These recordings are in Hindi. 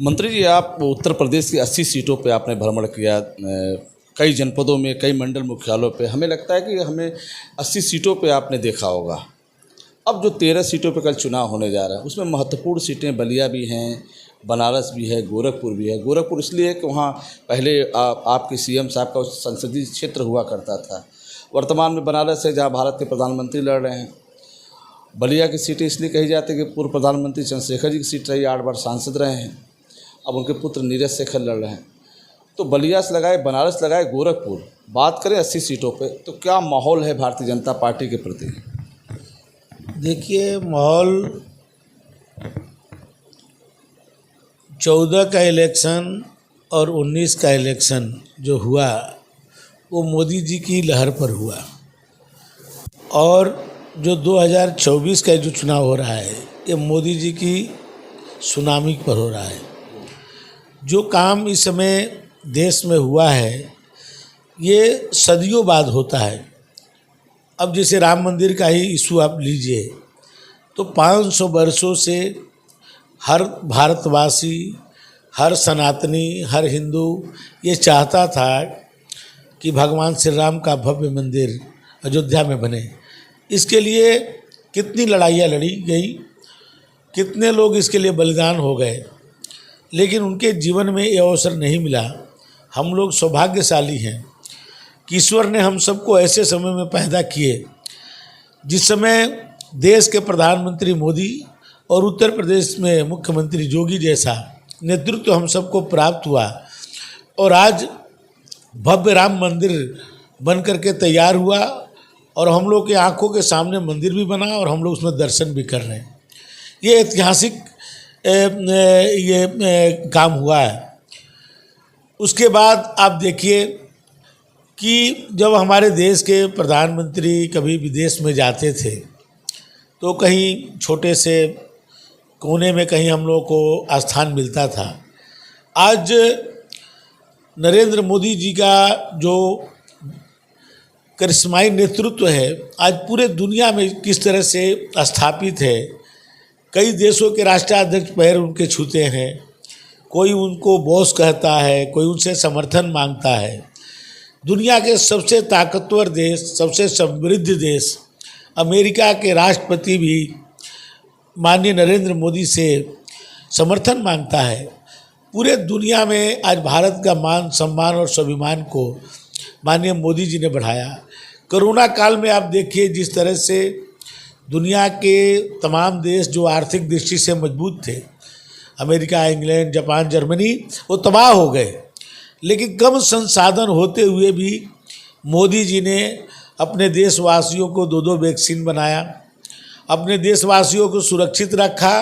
मंत्री जी, आप उत्तर प्रदेश की 80 सीटों पे आपने भ्रमण किया, कई जनपदों में, कई मंडल मुख्यालयों पे। हमें लगता है कि हमें 80 सीटों पे आपने देखा होगा। अब जो 13 सीटों पे कल चुनाव होने जा रहा है, उसमें महत्वपूर्ण सीटें बलिया भी हैं, बनारस भी है, गोरखपुर भी है। गोरखपुर इसलिए कि वहाँ पहले आपके सीएम साहब का संसदीय क्षेत्र हुआ करता था। वर्तमान में बनारस है, जहाँ भारत के प्रधानमंत्री लड़ रहे हैं। बलिया की सीटें इसलिए कही जाती है कि पूर्व प्रधानमंत्री चंद्रशेखर जी की सीट रही, 8 बार सांसद रहे हैं। अब उनके पुत्र नीरज शेखर लड़ रहे हैं। तो बलिया से लगाए, बनारस लगाए, गोरखपुर, बात करें 80 सीटों पे, तो क्या माहौल है भारतीय जनता पार्टी के प्रति? देखिए, माहौल 14 का इलेक्शन और 19 का इलेक्शन जो हुआ वो मोदी जी की लहर पर हुआ, और जो 2024 का जो चुनाव हो रहा है ये मोदी जी की सुनामी पर हो रहा है। जो काम इस समय देश में हुआ है ये सदियों बाद होता है। अब जैसे राम मंदिर का ही इशू आप लीजिए, तो 500 वर्षों से हर भारतवासी, हर सनातनी, हर हिंदू ये चाहता था कि भगवान श्री राम का भव्य मंदिर अयोध्या में बने। इसके लिए कितनी लड़ाइयाँ लड़ी गई, कितने लोग इसके लिए बलिदान हो गए, लेकिन उनके जीवन में ये अवसर नहीं मिला। हम लोग सौभाग्यशाली हैं कि ईश्वर ने हम सबको ऐसे समय में पैदा किए जिस समय देश के प्रधानमंत्री मोदी और उत्तर प्रदेश में मुख्यमंत्री योगी जैसा नेतृत्व हम सबको प्राप्त हुआ, और आज भव्य राम मंदिर बन करके तैयार हुआ, और हम लोग के आंखों के सामने मंदिर भी बना और हम लोग उसमें दर्शन भी कर रहे हैं। ये ऐतिहासिक काम हुआ है। उसके बाद आप देखिए कि जब हमारे देश के प्रधानमंत्री कभी विदेश में जाते थे तो कहीं छोटे से कोने में कहीं हम लोग को स्थान मिलता था। आज नरेंद्र मोदी जी का जो करिश्माई नेतृत्व है आज पूरे दुनिया में किस तरह से स्थापित है। कई देशों के राष्ट्राध्यक्ष पैर उनके छूते हैं, कोई उनको बॉस कहता है, कोई उनसे समर्थन मांगता है। दुनिया के सबसे ताकतवर देश, सबसे समृद्ध देश अमेरिका के राष्ट्रपति भी माननीय नरेंद्र मोदी से समर्थन मांगता है। पूरे दुनिया में आज भारत का मान सम्मान और स्वाभिमान को माननीय मोदी जी ने बढ़ाया। कोरोना काल में आप देखिए जिस तरह से दुनिया के तमाम देश जो आर्थिक दृष्टि से मजबूत थे, अमेरिका, इंग्लैंड, जापान, जर्मनी, वो तबाह हो गए। लेकिन कम संसाधन होते हुए भी मोदी जी ने अपने देशवासियों को 2-2 वैक्सीन बनाया, अपने देशवासियों को सुरक्षित रखा,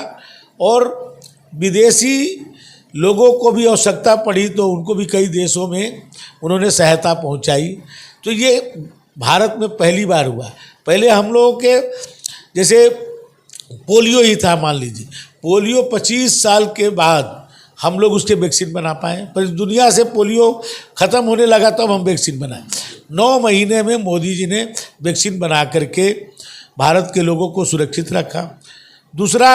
और विदेशी लोगों को भी आवश्यकता पड़ी तो उनको भी कई देशों में उन्होंने सहायता पहुंचाई। तो ये भारत में पहली बार हुआ। पहले हम लोगों के जैसे पोलियो ही था, मान लीजिए पोलियो 25 साल के बाद हम लोग उसके वैक्सीन बना पाए, पर दुनिया से पोलियो ख़त्म होने लगा तब हम वैक्सीन बनाए। 9 महीने में मोदी जी ने वैक्सीन बना करके भारत के लोगों को सुरक्षित रखा। दूसरा,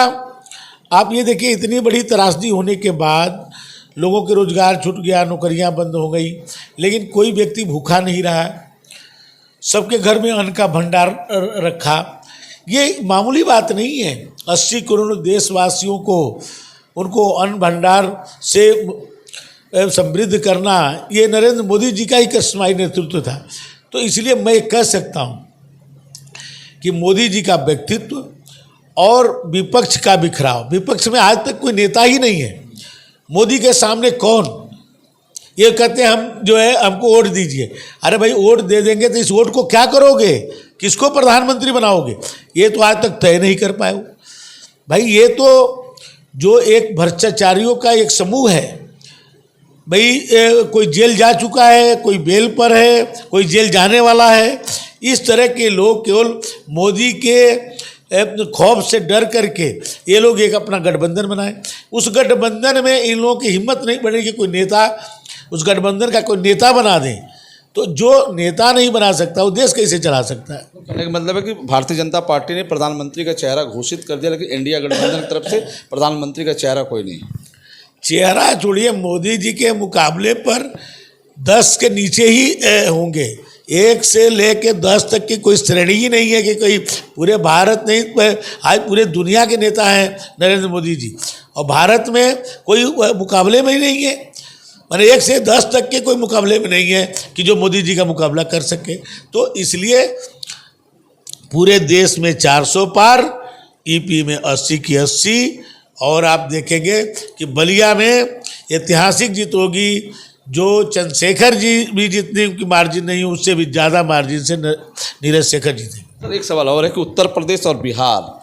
आप ये देखिए इतनी बड़ी त्रासदी होने के बाद लोगों के रोजगार छूट गया, नौकरियां बंद हो गई, लेकिन कोई व्यक्ति भूखा नहीं रहा। सबके घर में अन्न का भंडार रखा। ये मामूली बात नहीं है। 80 करोड़ देशवासियों को उनको अन्न भंडार से समृद्ध करना, ये नरेंद्र मोदी जी का ही करिश्माई नेतृत्व था। तो इसलिए मैं कह सकता हूँ कि मोदी जी का व्यक्तित्व और विपक्ष का बिखराव, विपक्ष में आज तक कोई नेता ही नहीं है। मोदी के सामने कौन, ये कहते हैं हम जो है हमको वोट दीजिए। अरे भाई, वोट दे देंगे तो इस वोट को क्या करोगे, किसको प्रधानमंत्री बनाओगे, ये तो आज तक तय नहीं कर पाए हो। भाई ये तो जो एक भ्रष्टाचारियों का एक समूह है। भाई कोई जेल जा चुका है, कोई बेल पर है, कोई जेल जाने वाला है। इस तरह के लोग केवल मोदी के खौफ से डर करके ये लोग एक अपना गठबंधन बनाए। उस गठबंधन में इन लोगों की हिम्मत नहीं बढ़ी कि कोई नेता, उस गठबंधन का कोई नेता बना दें। तो जो नेता नहीं बना सकता वो देश कैसे चला सकता है? कहने का मतलब है कि भारतीय जनता पार्टी ने प्रधानमंत्री का चेहरा घोषित कर दिया, लेकिन इंडिया गठबंधन की तरफ से प्रधानमंत्री का चेहरा कोई नहीं। चेहरा छोड़िए, मोदी जी के मुकाबले पर 10 के नीचे ही होंगे। 1 से लेके 10 तक की कोई श्रेणी ही नहीं है कि कोई पूरे भारत नहीं, आज पूरे दुनिया के नेता हैं नरेंद्र मोदी जी, और भारत में कोई मुकाबले में ही नहीं है। माने 1 से 10 तक के कोई मुकाबले में नहीं है कि जो मोदी जी का मुकाबला कर सके। तो इसलिए पूरे देश में 400 पार, ईपी में 80 की 80, और आप देखेंगे कि बलिया में ऐतिहासिक जीत होगी। जो चंद्रशेखर जी भी जितनी उनकी मार्जिन नहीं है, उससे भी ज़्यादा मार्जिन से नीरज शेखर जीते। सर एक सवाल और है कि उत्तर प्रदेश और बिहार,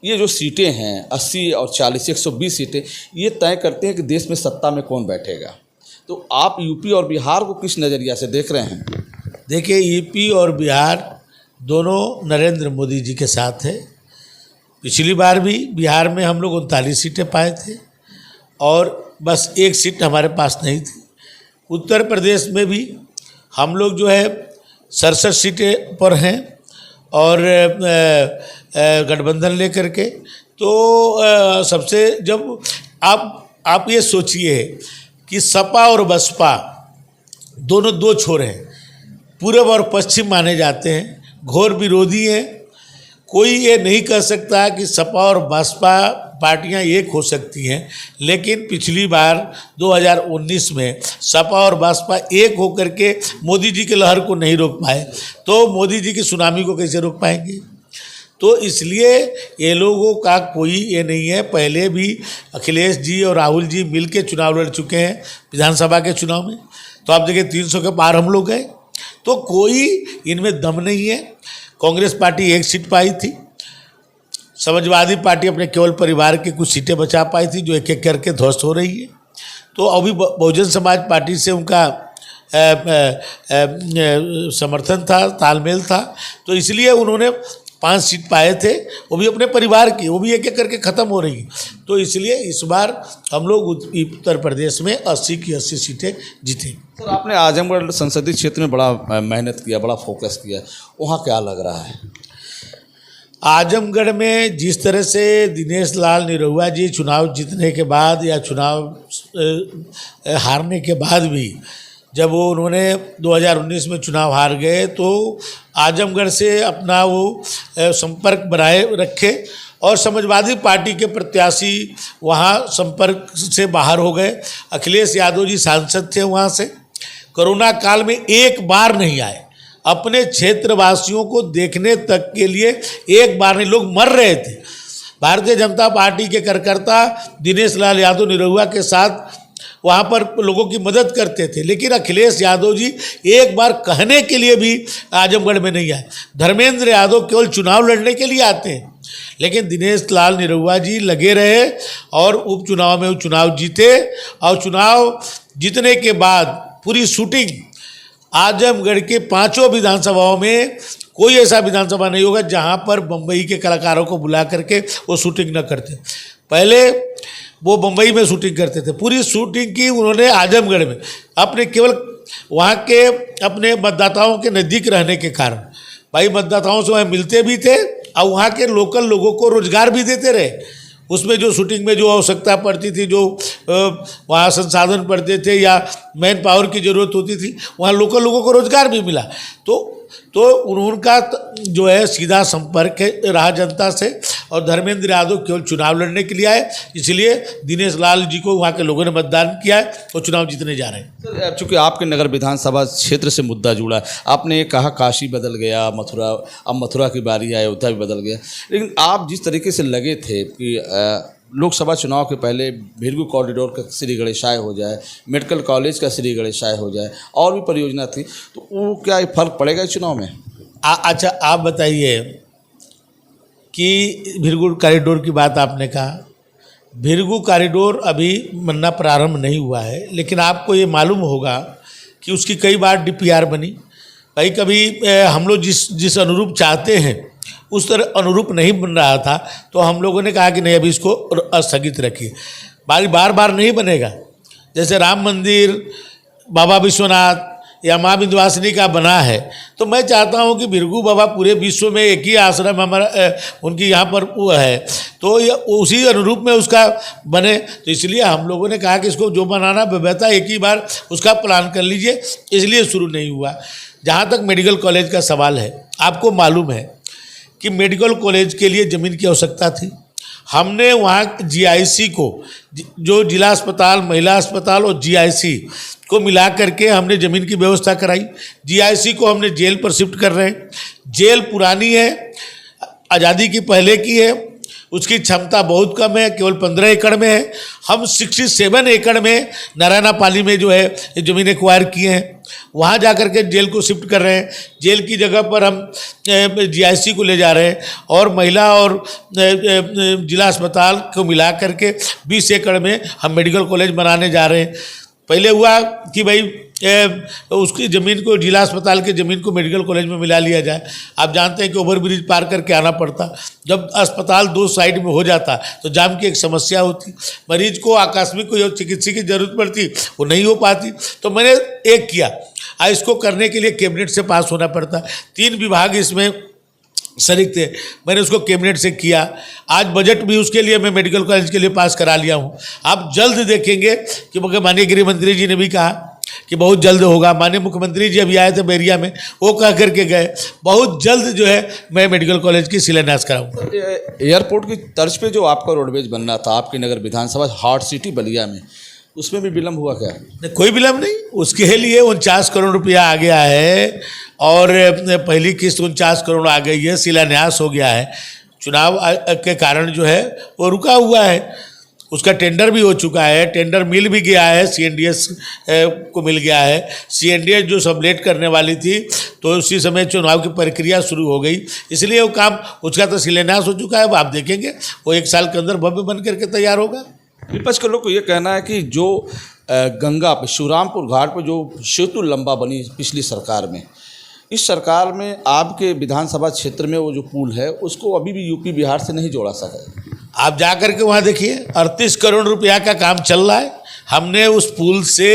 ये जो सीटें हैं 80 और 40, 120 सीटें, ये तय करते हैं कि देश में सत्ता में कौन बैठेगा। तो आप यूपी और बिहार को किस नज़रिया से देख रहे हैं? देखिए, यूपी और बिहार दोनों नरेंद्र मोदी जी के साथ है। पिछली बार भी बिहार में हम लोग 39 सीटें पाए थे और बस 1 सीट हमारे पास नहीं थी। उत्तर प्रदेश में भी हम लोग जो है 67 सीटें पर हैं और गठबंधन लेकर के। तो सबसे जब आप ये सोचिए कि सपा और बसपा दोनों 2 छोर हैं, पूर्व और पश्चिम माने जाते हैं, घोर विरोधी हैं। कोई ये नहीं कह सकता कि सपा और बसपा पार्टियां एक हो सकती हैं, लेकिन पिछली बार 2019 में सपा और बसपा एक होकर के मोदी जी के लहर को नहीं रोक पाए, तो मोदी जी की सुनामी को कैसे रोक पाएंगे। तो इसलिए ये लोगों का कोई ये नहीं है। पहले भी अखिलेश जी और राहुल जी मिल के चुनाव लड़ चुके हैं विधानसभा के चुनाव में, तो आप देखिए 300 के पार हम लोग गए। तो कोई इनमें दम नहीं है। कांग्रेस पार्टी 1 सीट पाई थी, समाजवादी पार्टी अपने केवल परिवार की कुछ सीटें बचा पाई थी, जो एक एक करके ध्वस्त हो रही है। तो अभी बहुजन समाज पार्टी से उनका समर्थन था, तालमेल था, तो इसलिए उन्होंने 5 सीट पाए थे, वो भी अपने परिवार की, वो भी एक एक करके ख़त्म हो रही। तो इसलिए इस बार हम लोग उत्तर प्रदेश में 80 की 80 सीटें जीते। सर आपने आजमगढ़ संसदीय क्षेत्र में बड़ा मेहनत किया, बड़ा फोकस किया, वहाँ क्या लग रहा है? आजमगढ़ में जिस तरह से दिनेश लाल निरहुआ जी चुनाव जीतने के बाद या चुनाव हारने के बाद भी, जब वो उन्होंने 2019 में चुनाव हार गए, तो आजमगढ़ से अपना वो संपर्क बनाए रखे और समाजवादी पार्टी के प्रत्याशी वहाँ संपर्क से बाहर हो गए। अखिलेश यादव जी सांसद थे वहाँ से, कोरोना काल में एक बार नहीं आए, अपने क्षेत्रवासियों को देखने तक के लिए एक बार नहीं। लोग मर रहे थे। भारतीय जनता पार्टी के कार्यकर्ता दिनेश लाल यादव निरहुआ के साथ वहाँ पर लोगों की मदद करते थे, लेकिन अखिलेश यादव जी एक बार कहने के लिए भी आजमगढ़ में नहीं आए। धर्मेंद्र यादव केवल चुनाव लड़ने के लिए आते हैं, लेकिन दिनेश लाल निरहुआ जी लगे रहे और उपचुनाव में वो चुनाव जीते। और चुनाव जीतने के बाद पूरी शूटिंग आजमगढ़ के 5 विधानसभाओं में, कोई ऐसा विधानसभा नहीं होगा जहाँ पर बम्बई के कलाकारों को बुला करके वो शूटिंग न करते। पहले वो बम्बई में शूटिंग करते थे, पूरी शूटिंग की उन्होंने आजमगढ़ में, अपने केवल वहाँ के अपने मतदाताओं के नज़दीक रहने के कारण। भाई मतदाताओं से वह मिलते भी थे और वहाँ के लोकल लोगों को रोजगार भी देते रहे। उसमें जो शूटिंग में जो आवश्यकता पड़ती थी, जो वहाँ संसाधन पड़ते थे या मैन पावर की ज़रूरत होती थी, वहाँ लोकल लोगों को रोजगार भी मिला। तो उनका जो है सीधा संपर्क रहा जनता से। और धर्मेंद्र यादव केवल चुनाव लड़ने के लिए आए, इसलिए दिनेश लाल जी को वहाँ के लोगों ने मतदान किया है और चुनाव जीतने जा रहे हैं। सर चूँकि आपके नगर विधानसभा क्षेत्र से मुद्दा जुड़ा है, आपने कहा काशी बदल गया, मथुरा, अब मथुरा की बारी है, अयोध्या भी बदल गया, लेकिन आप जिस तरीके से लगे थे कि लोकसभा चुनाव के पहले भिरगू कॉरिडोर का श्री गणेशाय हो जाए, मेडिकल कॉलेज का श्री गणेशाय हो जाए, और भी परियोजना थी, तो वो क्या फर्क पड़ेगा इस चुनाव में? अच्छा आप बताइए कि भिरगू कॉरिडोर की बात आपने कहा, भिरगू कॉरिडोर अभी बनना प्रारंभ नहीं हुआ है, लेकिन आपको ये मालूम होगा कि उसकी कई बार डीपीआर बनी। भाई कभी हम लोग जिस अनुरूप चाहते हैं उस तरह अनुरूप नहीं बन रहा था, तो हम लोगों ने कहा कि नहीं अभी इसको स्थगित रखिए। बार बार नहीं बनेगा। जैसे राम मंदिर, बाबा विश्वनाथ, या माँ विंध्यवासिनी का बना है, तो मैं चाहता हूँ कि भृगु बाबा पूरे विश्व में एक ही आश्रम हमारा उनकी यहाँ पर वो है, तो उसी अनुरूप में उसका बने। तो इसलिए हम लोगों ने कहा कि इसको जो बनाना व्यवस्था एक ही बार उसका प्लान कर लीजिए, इसलिए शुरू नहीं हुआ। जहाँ तक मेडिकल कॉलेज का सवाल है, आपको मालूम है कि मेडिकल कॉलेज के लिए ज़मीन की आवश्यकता थी। हमने वहाँ जीआईसी को, जो जिला अस्पताल, महिला अस्पताल और जीआईसी को मिला करके हमने ज़मीन की व्यवस्था कराई। जीआईसी को हमने जेल पर शिफ्ट कर रहे हैं। जेल पुरानी है, आज़ादी की पहले की है, उसकी क्षमता बहुत कम है, केवल 15 एकड़ में है। हम 67 एकड़ में नारायणापाली में जो है ज़मीन एक्वायर किए हैं, वहाँ जा कर के जेल को शिफ्ट कर रहे हैं। जेल की जगह पर हम जीआईसी को ले जा रहे हैं और महिला और जिला अस्पताल को मिला करके 20 एकड़ में हम मेडिकल कॉलेज बनाने जा रहे हैं। पहले हुआ कि भाई उसकी ज़मीन को, जिला अस्पताल की ज़मीन को मेडिकल कॉलेज में मिला लिया जाए। आप जानते हैं कि ओवरब्रिज पार करके आना पड़ता। जब अस्पताल 2 साइड में हो जाता तो जाम की एक समस्या होती, मरीज को आकस्मिक कोई चिकित्सा की जरूरत पड़ती, वो नहीं हो पाती। तो मैंने एक किया, इसको करने के लिए कैबिनेट से पास होना पड़ता। 3 विभाग इसमें शरीक थे, मैंने उसको कैबिनेट से किया। आज बजट भी उसके लिए मैं मेडिकल कॉलेज के लिए पास करा लिया हूँ। आप जल्द देखेंगे कि माननीय गृह मंत्री जी ने भी कहा कि बहुत जल्द होगा। माननीय मुख्यमंत्री जी अभी आए थे बैरिया में, वो कह करके गए बहुत जल्द जो है मैं मेडिकल कॉलेज की शिलान्यास कराऊंगा। एयरपोर्ट की तर्ज पे जो आपका रोडवेज बनना था आपकी नगर विधानसभा हॉट सिटी बलिया में, उसमें भी विलम्ब हुआ क्या? कोई विलम्ब नहीं, उसके लिए 49 करोड़ रुपया आ गया है और पहली किस्त 49 करोड़ आ गई है, शिलान्यास हो गया है। चुनाव के कारण जो है वो रुका हुआ है, उसका टेंडर भी हो चुका है, टेंडर मिल भी गया है, सीएनडीएस को मिल गया है। सीएनडीएस जो सबलेट करने वाली थी तो उसी समय चुनाव की प्रक्रिया शुरू हो गई, इसलिए वो काम उसका तो शिलान्यास हो चुका है। अब आप देखेंगे वो 1 साल के अंदर भव्य बन करके तैयार होगा। विपक्ष के लोग को ये कहना है कि जो गंगा पे शिवरामपुर घाट पर जो सेतु लंबा बनी पिछली सरकार में, इस सरकार में आपके विधानसभा क्षेत्र में वो जो पुल है उसको अभी भी यूपी बिहार से नहीं जोड़ा सका। आप जा कर के वहाँ देखिए, 38 करोड़ रुपया का काम चल रहा है। हमने उस पुल से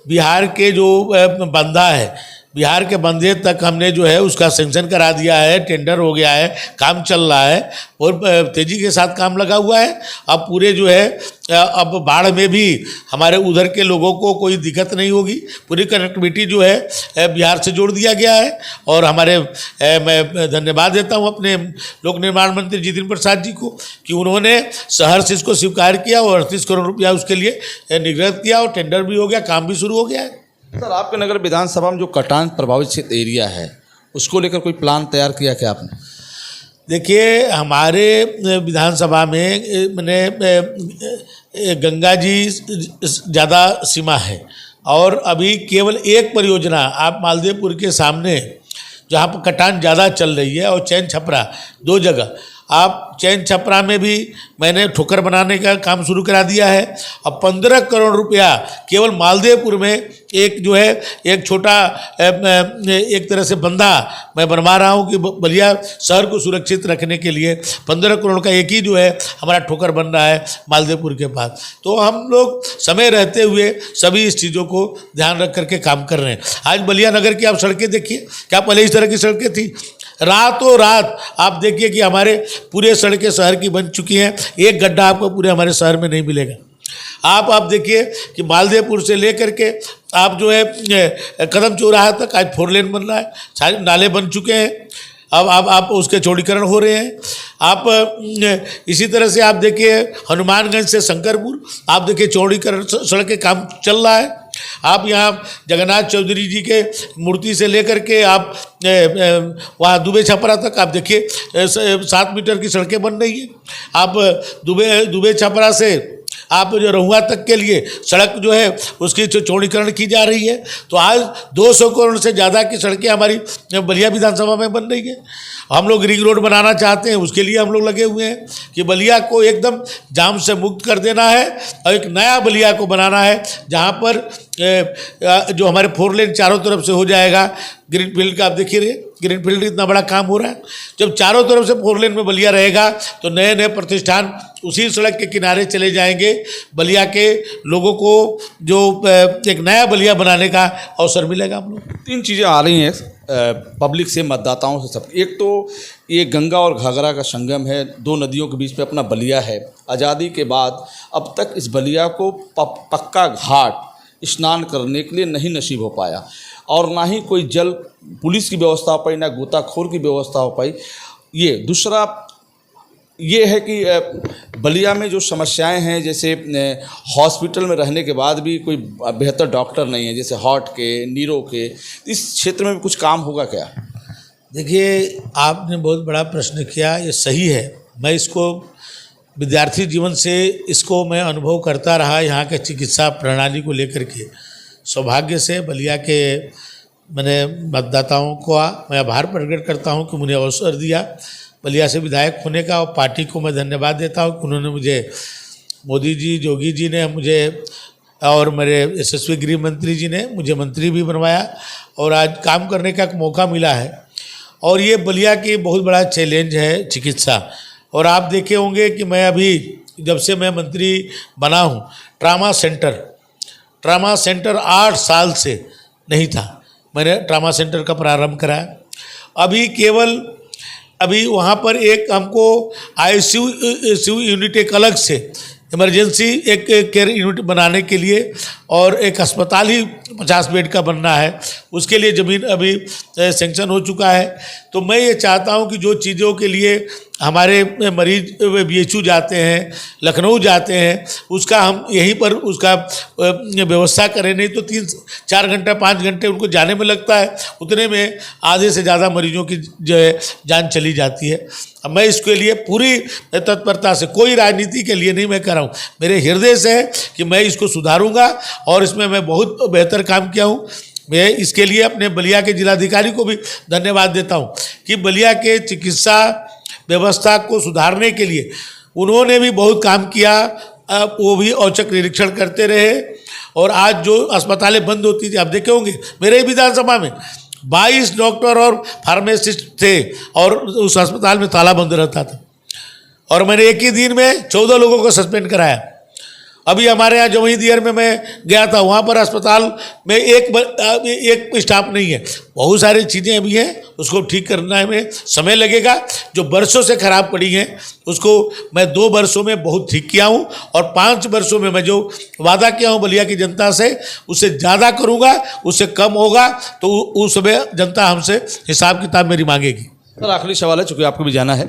बिहार के जो बंधा है, बिहार के बंधे तक हमने जो है उसका सेंक्शन करा दिया है, टेंडर हो गया है, काम चल रहा है और तेज़ी के साथ काम लगा हुआ है। अब पूरे जो है अब बाढ़ में भी हमारे उधर के लोगों को कोई दिक्कत नहीं होगी। पूरी कनेक्टिविटी जो है बिहार से जोड़ दिया गया है और हमारे मैं धन्यवाद देता हूँ अपने लोक निर्माण मंत्री जितिन प्रसाद जी को कि उन्होंने शहर से इसको स्वीकार किया और 38 करोड़ रुपया उसके लिए निर्गत किया और टेंडर भी हो गया, काम भी शुरू हो गया है। सर, आपके नगर विधानसभा में जो कटान प्रभावित क्षेत्र एरिया है उसको लेकर कोई प्लान तैयार किया क्या आपने? देखिए, हमारे विधानसभा में मैंने गंगा जी ज़्यादा सीमा है और अभी केवल एक परियोजना आप मालदेवपुर के सामने जहाँ पर कटान ज़्यादा चल रही है और चैन छपरा 2 जगह, आप चैन छपरा में भी मैंने ठोकर बनाने का काम शुरू करा दिया है। अब 15 करोड़ रुपया केवल मालदेवपुर में एक जो है एक छोटा एक तरह से बंधा मैं बनवा रहा हूँ कि बलिया शहर को सुरक्षित रखने के लिए 15 करोड़ का एक ही जो है हमारा ठोकर बन रहा है मालदेवपुर के पास। तो हम लोग समय रहते हुए सभी इस चीज़ों को ध्यान रख करके काम कर रहे हैं। आज बलिया नगर की आप सड़कें देखिए, क्या पहले इस तरह की सड़कें थी? रातों रात आप देखिए कि हमारे पूरे सड़कें शहर की बन चुकी हैं, एक गड्ढा आपको पूरे हमारे शहर में नहीं मिलेगा। आप देखिए कि मालदेवपुर से लेकर के आप जो है कदम चौराहा तक आज 4 लेन बन रहा है, सारे नाले बन चुके हैं, अब आप उसके चौड़ीकरण हो रहे हैं। आप इसी तरह से आप देखिए हनुमानगंज से शंकरपुर आप देखिए चौड़ीकरण सड़क के काम चल रहा है। आप यहाँ जगन्नाथ चौधरी जी के मूर्ति से लेकर के आप वहाँ दुबे छपरा तक आप देखिए 7 मीटर की सड़कें बन रही हैं। आप दुबे छपरा से आप जो रहुआ तक के लिए सड़क जो है उसकी चौड़ीकरण की जा रही है। तो आज 200 करोड़ से ज़्यादा की सड़कें हमारी बलिया विधानसभा में बन रही है। हम लोग रिंग रोड बनाना चाहते हैं, उसके लिए हम लोग लगे हुए हैं कि बलिया को एकदम जाम से मुक्त कर देना है और एक नया बलिया को बनाना है जहाँ पर जो हमारे 4 लेन चारों तरफ से हो जाएगा। ग्रीन फील्ड का आप देखिए ग्रीनफील्ड इतना बड़ा काम हो रहा है। जब चारों तरफ से 4 लेन में बलिया रहेगा तो नए नए प्रतिष्ठान उसी सड़क के किनारे चले जाएंगे। बलिया के लोगों को जो एक नया बलिया बनाने का अवसर मिलेगा। हम लोग 3 चीज़ें आ रही हैं पब्लिक से, मतदाताओं से, सब। एक तो ये गंगा और घाघरा का संगम है, 2 नदियों के बीच में अपना बलिया है। आज़ादी के बाद अब तक इस बलिया को पक्का घाट स्नान करने के लिए नहीं नसीब हो पाया, और ना ही कोई जल पुलिस की व्यवस्था हो पाई, ना गोताखोर की व्यवस्था हो पाई। ये दूसरा ये है कि बलिया में जो समस्याएं हैं, जैसे हॉस्पिटल में रहने के बाद भी कोई बेहतर डॉक्टर नहीं है, जैसे हार्ट के, नीरो के, इस क्षेत्र में भी कुछ काम होगा क्या? देखिए, आपने बहुत बड़ा प्रश्न किया, ये सही है। मैं इसको विद्यार्थी जीवन से इसको मैं अनुभव करता रहा, यहाँ के चिकित्सा प्रणाली को लेकर के। सौभाग्य से बलिया के मैंने मतदाताओं को मैं आभार प्रकट करता हूँ कि मुझे अवसर दिया बलिया से विधायक होने का, और पार्टी को मैं धन्यवाद देता हूँ कि उन्होंने मुझे, मोदी जी, जोगी जी ने मुझे, और मेरे यशस्वी गृह मंत्री जी ने मुझे मंत्री भी बनवाया, और आज काम करने का एक मौका मिला है। और ये बलिया की बहुत बड़ा चैलेंज है चिकित्सा। और आप देखे होंगे कि मैं अभी जब से मैं मंत्री बना हूँ, ट्रामा सेंटर 8 साल से नहीं था। मैंने ट्रामा सेंटर का प्रारंभ कराया। अभी वहाँ पर एक हमको आईसीयू यूनिट एक अलग से इमरजेंसी एक केयर यूनिट बनाने के लिए, और एक अस्पताल ही 50 बेड का बनना है, उसके लिए ज़मीन अभी सेंक्शन हो चुका है। तो मैं ये चाहता हूँ कि जो चीज़ों के लिए हमारे मरीज बीएचयू जाते हैं, लखनऊ जाते हैं, उसका हम यहीं पर उसका व्यवस्था करें। नहीं तो 3-4 घंटा 5 घंटे उनको जाने में लगता है, उतने में आधे से ज़्यादा मरीजों की जो है जान चली जाती है। अब मैं इसके लिए पूरी तत्परता से, कोई राजनीति के लिए नहीं मैं कर रहा हूँ, मेरे हृदय से है कि मैं इसको सुधारूंगा, और इसमें मैं बहुत बेहतर काम किया हूँ। मैं इसके लिए अपने बलिया के जिलाधिकारी को भी धन्यवाद देता हूँ कि बलिया के चिकित्सा व्यवस्था को सुधारने के लिए उन्होंने भी बहुत काम किया। वो भी औचक निरीक्षण करते रहे, और आज जो अस्पतालें बंद होती थी, आप देखे होंगे मेरे विधानसभा में 22 डॉक्टर और फार्मासिस्ट थे, और उस अस्पताल में ताला बंद रहता था, और मैंने एक ही दिन में 14 लोगों को सस्पेंड कराया। अभी हमारे यहाँ जमुई दियर में मैं गया था, वहाँ पर अस्पताल में एक स्टाफ नहीं है। बहुत सारी चीज़ें अभी हैं, उसको ठीक करने में समय लगेगा। जो बरसों से खराब पड़ी हैं उसको मैं 2 वर्षों में बहुत ठीक किया हूँ, और 5 वर्षों में मैं जो वादा किया हूँ बलिया की जनता से, उससे ज़्यादा करूँगा। उससे कम होगा तो उस समय जनता हमसे हिसाब किताब मेरी मांगेगी। सर, आखिरी सवाल है, चूँकि आपको भी जाना है।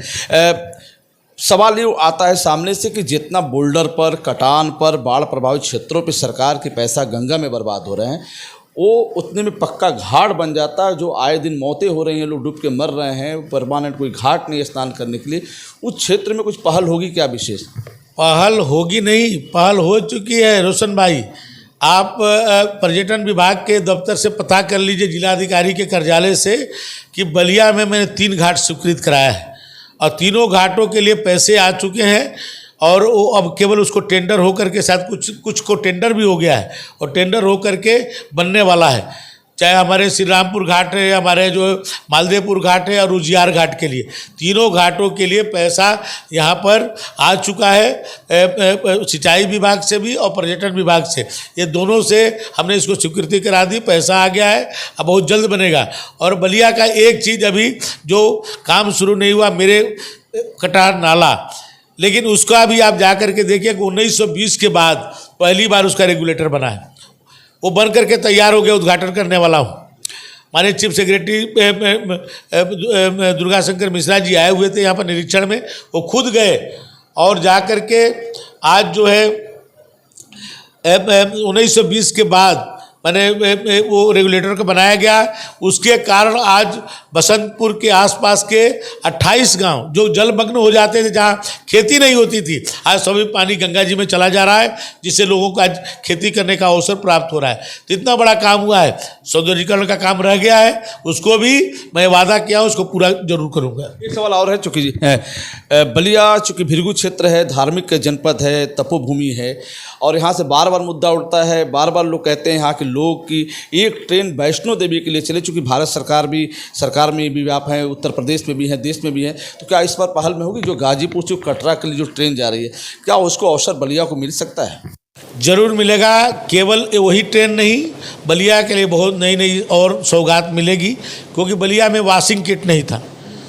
सवाल ये आता है सामने से कि जितना बोल्डर पर, कटान पर, बाढ़ प्रभावित क्षेत्रों पे सरकार के पैसा गंगा में बर्बाद हो रहे हैं, वो उतने में पक्का घाट बन जाता है। जो आए दिन मौतें हो रही हैं, लोग डूब के मर रहे हैं, परमानेंट कोई घाट नहीं है स्नान करने के लिए। उस क्षेत्र में कुछ पहल होगी क्या विशेष? पहल होगी नहीं, पहल हो चुकी है रोशन भाई। आप पर्यटन विभाग के दफ्तर से पता कर लीजिए, जिलाधिकारी के कार्यालय से, कि बलिया में मैंने 3 घाट स्वीकृत कराया है, और तीनों घाटों के लिए पैसे आ चुके हैं। और वो अब केवल उसको टेंडर होकर के, साथ कुछ को टेंडर भी हो गया है, और टेंडर होकर के बनने वाला है। चाहे हमारे श्री रामपुर घाट है, हमारे जो मालदेवपुर घाट है, और उजियार घाट के लिए, तीनों घाटों के लिए पैसा यहाँ पर आ चुका है। सिंचाई विभाग से भी और पर्यटन विभाग से, ये दोनों से हमने इसको स्वीकृति करा दी, पैसा आ गया है, अब बहुत जल्द बनेगा। और बलिया का एक चीज़ अभी जो काम शुरू नहीं हुआ, मेरे कटार नाला, लेकिन उसका भी आप जा कर के देखिए कि 1920 के बाद पहली बार उसका रेगुलेटर बना है। वो बन करके तैयार हो गया, उद्घाटन करने वाला हूँ। हमारे चीफ सेक्रेटरी दुर्गा शंकर मिश्रा जी आए हुए थे यहाँ पर निरीक्षण में, वो खुद गए और जा कर के आज जो है 1920 के बाद मैंने वो रेगुलेटर को बनाया गया। उसके कारण आज बसंतपुर के आसपास के 28 गांव जो जलमग्न हो जाते थे, जहां खेती नहीं होती थी, आज सभी पानी गंगा जी में चला जा रहा है, जिससे लोगों को आज खेती करने का अवसर प्राप्त हो रहा है। तो इतना बड़ा काम हुआ है। सौंदर्यीकरण का काम रह गया है, उसको भी मैं वादा किया, उसको पूरा जरूर करूँगा। एक सवाल और है, चूँकि बलिया चूँकि भृगु क्षेत्र है, धार्मिक जनपद है, तपोभूमि है, और यहाँ से बार बार मुद्दा उठता है, बार बार लोग कहते हैं यहाँ के लोग कि एक ट्रेन वैष्णो देवी के लिए चले, चूँकि भारत सरकार में भी आप हैं, उत्तर प्रदेश में भी हैं, देश में भी हैं, तो क्या इस बार पहल में होगी जो गाजीपुर से कटरा के लिए जो ट्रेन जा रही है, क्या उसको अवसर बलिया को मिल सकता है? जरूर मिलेगा। केवल वही ट्रेन नहीं, बलिया के लिए बहुत नई नई और सौगात मिलेगी, क्योंकि बलिया में वॉशिंग किट नहीं था।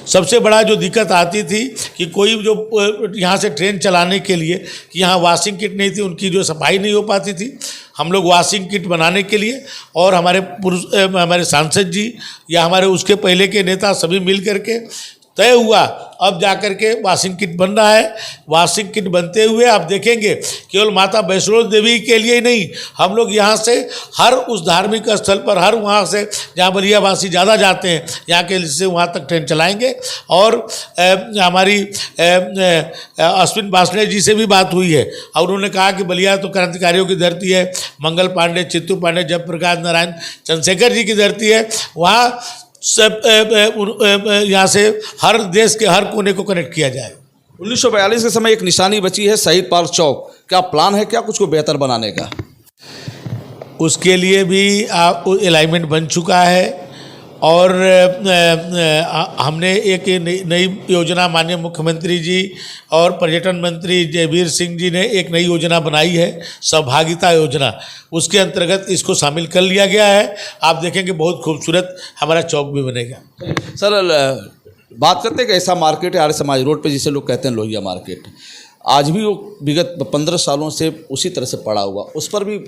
सबसे बड़ा जो दिक्कत आती थी कि कोई जो यहाँ से ट्रेन चलाने के लिए कि यहाँ वॉशिंग किट नहीं थी, उनकी जो सफाई नहीं हो पाती थी। हम लोग वॉशिंग किट बनाने के लिए और हमारे सांसद जी या हमारे उसके पहले के नेता सभी मिल करके तय हुआ, अब जाकर के वॉशिंग किट बन रहा है। वॉशिंग किट बनते हुए आप देखेंगे केवल माता वैष्णो देवी के लिए ही नहीं, हम लोग यहाँ से हर उस धार्मिक स्थल पर, हर वहाँ से जहाँ बलियावासी ज़्यादा जाते हैं, यहाँ के से वहाँ तक ट्रेन चलाएंगे। और हमारी अश्विन वासने जी से भी बात हुई है और उन्होंने कहा कि बलिया तो क्रांतिकारियों की धरती है, मंगल पांडे, चित्तू पांडे, जयप्रकाश नारायण चंद्रशेखर जी की धरती है। वहाँ सब यहाँ से हर देश के हर कोने को कनेक्ट किया जाए। 1942 के समय एक निशानी बची है शहीद पार्क चौक, क्या प्लान है क्या कुछ को बेहतर बनाने का? उसके लिए भी अलाइनमेंट बन चुका है और हमने एक नई योजना माननीय मुख्यमंत्री जी और पर्यटन मंत्री जयवीर सिंह जी ने एक नई योजना बनाई है, सहभागिता योजना। उसके अंतर्गत इसको शामिल कर लिया गया है। आप देखेंगे बहुत खूबसूरत हमारा चौक भी बनेगा। सर, बात करते हैं कि ऐसा मार्केट है आर्य समाज रोड पे जिसे लोग कहते हैं लोहिया मार्केट, आज भी वो विगत 15 सालों से उसी तरह से पड़ा हुआ, उस पर भी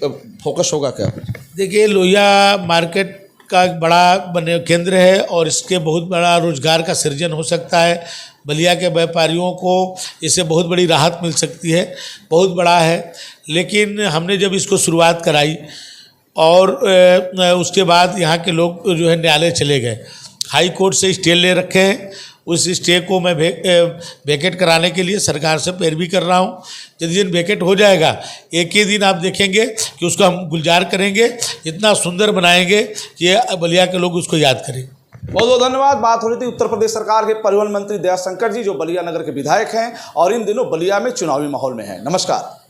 फोकस होगा क्या? देखिए, लोहिया मार्केट का एक बड़ा केंद्र है और इसके बहुत बड़ा रोजगार का सृजन हो सकता है। बलिया के व्यापारियों को इससे बहुत बड़ी राहत मिल सकती है, बहुत बड़ा है। लेकिन हमने जब इसको शुरुआत कराई और उसके बाद यहाँ के लोग जो है न्यायालय चले गए, हाई कोर्ट से स्टे ले रखे हैं। उस स्टे को मैं वेकेट कराने के लिए सरकार से पैरवी कर रहा हूँ। जिस दिन वेकेट हो जाएगा, एक ही दिन आप देखेंगे कि उसको हम गुलजार करेंगे, इतना सुंदर बनाएंगे कि बलिया के लोग उसको याद करेंगे। बहुत बहुत धन्यवाद। बात हो रही थी उत्तर प्रदेश सरकार के परिवहन मंत्री दयाशंकर जी, जो बलिया नगर के विधायक हैं और इन दिनों बलिया में चुनावी माहौल में हैं। नमस्कार।